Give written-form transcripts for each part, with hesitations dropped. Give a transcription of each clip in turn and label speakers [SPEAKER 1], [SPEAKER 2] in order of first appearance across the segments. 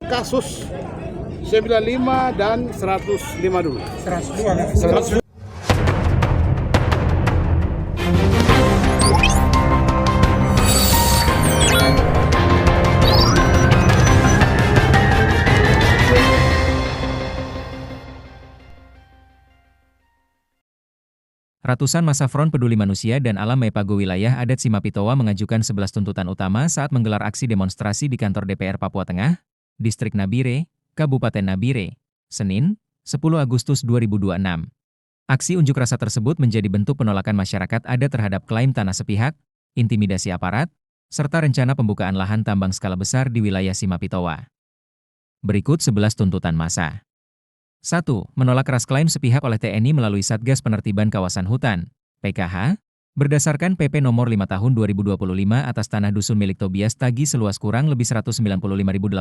[SPEAKER 1] kasus 95 dan 105 dulu. 102.
[SPEAKER 2] Ratusan massa Front Peduli Manusia dan Alam Maipago Wilayah Adat Simapitowa mengajukan 11 tuntutan utama saat menggelar aksi demonstrasi di kantor DPR Papua Tengah, Distrik Nabire, Kabupaten Nabire, Senin, 10 Agustus 2026. Aksi unjuk rasa tersebut menjadi bentuk penolakan masyarakat adat terhadap klaim tanah sepihak, intimidasi aparat, serta rencana pembukaan lahan tambang skala besar di wilayah Simapitowa. Berikut 11 tuntutan massa. 1. Menolak keras klaim sepihak oleh TNI melalui Satgas Penertiban Kawasan Hutan, PKH, berdasarkan PP nomor 5 tahun 2025 atas tanah dusun milik Tobias Tagi seluas kurang lebih 195.885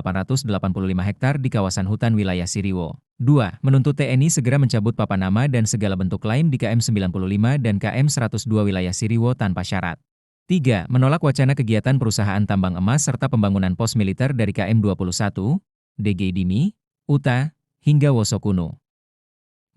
[SPEAKER 2] hektar di kawasan hutan wilayah Siriwo. 2. Menuntut TNI segera mencabut papan nama dan segala bentuk klaim di KM 95 dan KM 102 wilayah Siriwo tanpa syarat. 3. Menolak wacana kegiatan perusahaan tambang emas serta pembangunan pos militer dari KM 21, DG Dimi, UTA, hingga Wosokuno.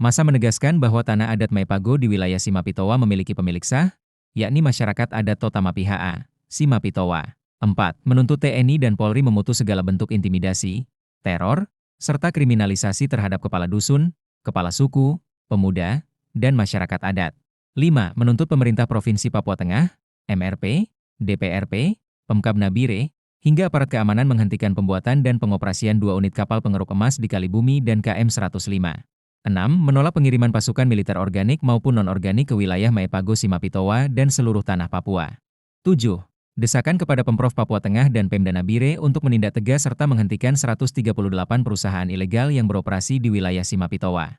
[SPEAKER 2] Massa menegaskan bahwa tanah adat Maipago di wilayah Simapitowa memiliki pemilik sah, yakni masyarakat adat Totamapi HA, Simapitowa. 4. Menuntut TNI dan Polri memutus segala bentuk intimidasi, teror, serta kriminalisasi terhadap kepala dusun, kepala suku, pemuda, dan masyarakat adat. 5. Menuntut pemerintah Provinsi Papua Tengah, MRP, DPRP, Pemkab Nabire, hingga aparat keamanan menghentikan pembuatan dan pengoperasian 2 unit kapal pengeruk emas di Kalibumi dan KM 105. 6. Menolak pengiriman pasukan militer organik maupun non-organik ke wilayah Maipago Simapitowa dan seluruh tanah Papua. 7. Desakan kepada Pemprov Papua Tengah dan Pemda Nabire untuk menindak tegas serta menghentikan 138 perusahaan ilegal yang beroperasi di wilayah Simapitowa.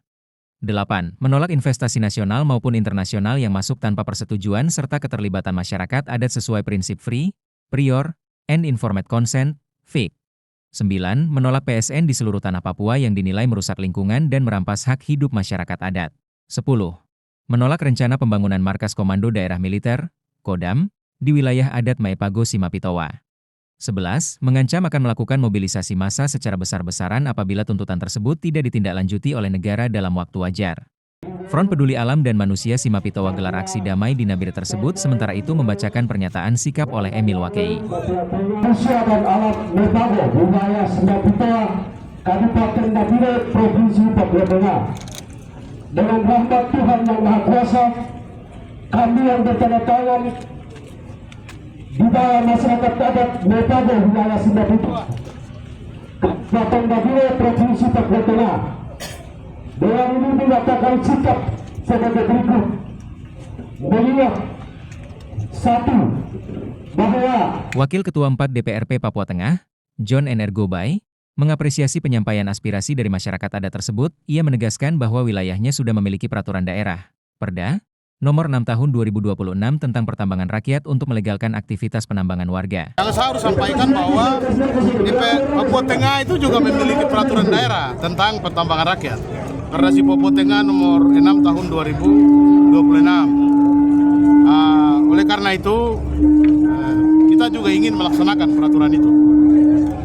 [SPEAKER 2] 8. Menolak investasi nasional maupun internasional yang masuk tanpa persetujuan serta keterlibatan masyarakat adat sesuai prinsip free, prior, and informed consent, FIC. 9. Menolak PSN di seluruh tanah Papua yang dinilai merusak lingkungan dan merampas hak hidup masyarakat adat. 10. Menolak rencana pembangunan markas Komando Daerah Militer, Kodam, di wilayah adat Maipago Simapitowa. 11. Mengancam akan melakukan mobilisasi massa secara besar-besaran apabila tuntutan tersebut tidak ditindaklanjuti oleh negara dalam waktu wajar. Front Peduli Alam dan Manusia Simapitowa gelar aksi damai di Nabire tersebut, sementara itu membacakan pernyataan sikap oleh Emil Wakei.
[SPEAKER 3] Manusia dan Alam Maipago wilayah Simapitowa, Kabupaten Nabire, Provinsi Papua Tengah. Dengan rahmat Tuhan Yang Maha Kuasa, kami yang bertanda tangan di bawah masyarakat adat Maipago wilayah Simapitowa, Kabupaten Nabire, Provinsi Papua Tengah, dengan ini menyatakan sikap sebagai berikut. Melihat 1. Bahwa
[SPEAKER 2] Wakil Ketua 4 DPRP Papua Tengah, John Energobay, mengapresiasi penyampaian aspirasi dari masyarakat adat tersebut. Ia menegaskan bahwa wilayahnya sudah memiliki peraturan daerah, Perda, nomor 6 tahun 2026 tentang pertambangan rakyat untuk melegalkan aktivitas penambangan warga.
[SPEAKER 1] Yang saya harus sampaikan bahwa di Papua Tengah itu juga memiliki peraturan daerah tentang pertambangan rakyat. Perda Papua Tengah nomor 6 tahun 2026. Oleh karena itu, kita juga ingin melaksanakan peraturan itu.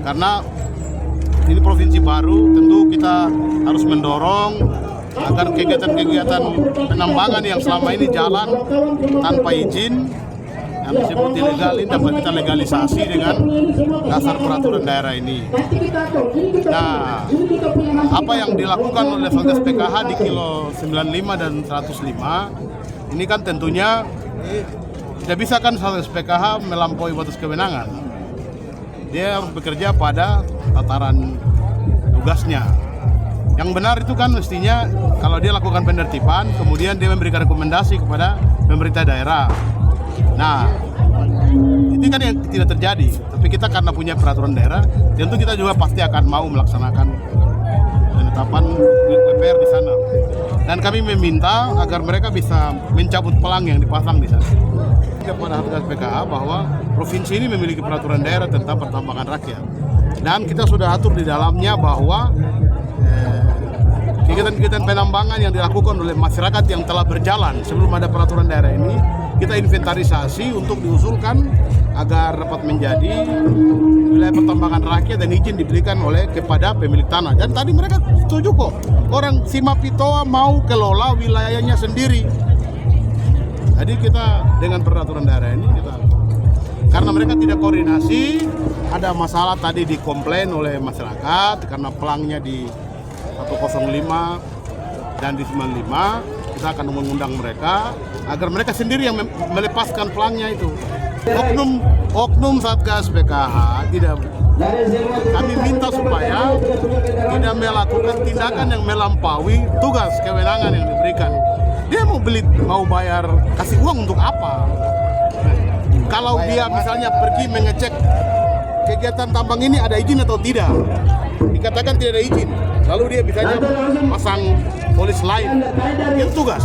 [SPEAKER 1] Karena ini provinsi baru, tentu kita harus mendorong agar kegiatan-kegiatan penambangan yang selama ini jalan tanpa izin, yang disebut ilegal, ini dapat kita legalisasi dengan dasar peraturan daerah ini. Nah, apa yang dilakukan oleh Satgas PKH di kilo 95 dan 105, ini kan tentunya tidak bisa kan Satgas PKH melampaui batas kewenangan. Dia harus bekerja pada tataran tugasnya. Yang benar itu kan mestinya kalau dia lakukan penertiban, kemudian dia memberikan rekomendasi kepada pemerintah daerah. Nah, ini kan yang tidak terjadi. Tapi kita karena punya peraturan daerah, tentu kita juga pasti akan mau melaksanakan penetapan DPR di sana. Dan kami meminta agar mereka bisa mencabut pelang yang dipasang di sana. Kepada Satgas PKH bahwa provinsi ini memiliki peraturan daerah tentang pertambangan rakyat. Dan kita sudah atur di dalamnya bahwa kegiatan-kegiatan penambangan yang dilakukan oleh masyarakat yang telah berjalan sebelum ada peraturan daerah ini, kita inventarisasi untuk diusulkan agar dapat menjadi wilayah pertambangan rakyat dan izin diberikan kepada pemilik tanah. Dan tadi mereka setuju kok, orang Simapitoa mau kelola wilayahnya sendiri. Jadi kita dengan peraturan daerah ini karena mereka tidak koordinasi, ada masalah tadi dikomplain oleh masyarakat karena pelangnya di 105 dan di 95, kita akan mengundang mereka agar mereka sendiri yang melepaskan pelangnya itu. Oknum Satgas PKH kami minta supaya tidak melakukan tindakan yang melampaui tugas kewenangan yang diberikan. Dia mau bayar, kasih uang untuk apa? Kalau dia misalnya pergi mengecek kegiatan tambang ini ada izin atau tidak, dikatakan tidak ada izin, lalu dia misalnya pasang polis lain, itu tugas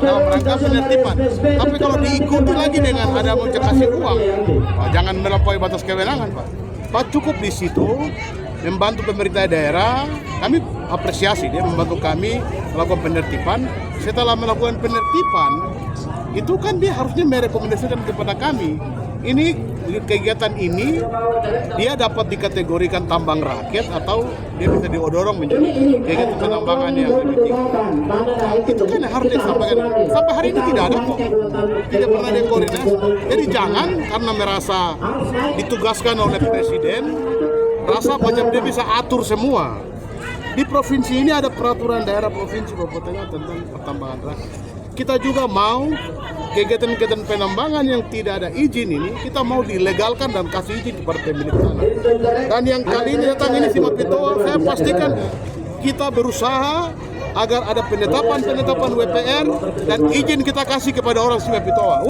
[SPEAKER 1] dalam rangka penertiban. Tapi kalau diikuti lagi dengan ada mau kasih uang, jangan melampaui batas kewenangan, Pak. Cukup di situ membantu pemerintah daerah. Kami apresiasi dia membantu kami melakukan penertiban. Setelah melakukan penertiban, itu kan dia harusnya merekomendasikan kepada kami. Ini kegiatan ini dia dapat dikategorikan tambang rakyat atau dia bisa diodorong menjadi kegiatan penambangan yang lebih tinggi. Itu kan yang harus disampaikan. Sampai hari ini tidak ada kok, tidak pernah dia koordinasi. Jadi jangan karena merasa ditugaskan oleh presiden, rasa macam dia bisa atur semua. Di provinsi ini ada peraturan daerah provinsi Papua Tengah tentang pertambangan rakyat. Kita juga mau kegiatan-kegiatan penambangan yang tidak ada izin ini, kita mau dilegalkan dan kasih izin kepada pemilik tanah. Dan yang kali ini datang ini Simapitoa, saya pastikan kita berusaha agar ada penetapan WPR dan izin kita kasih kepada orang Simapitoa.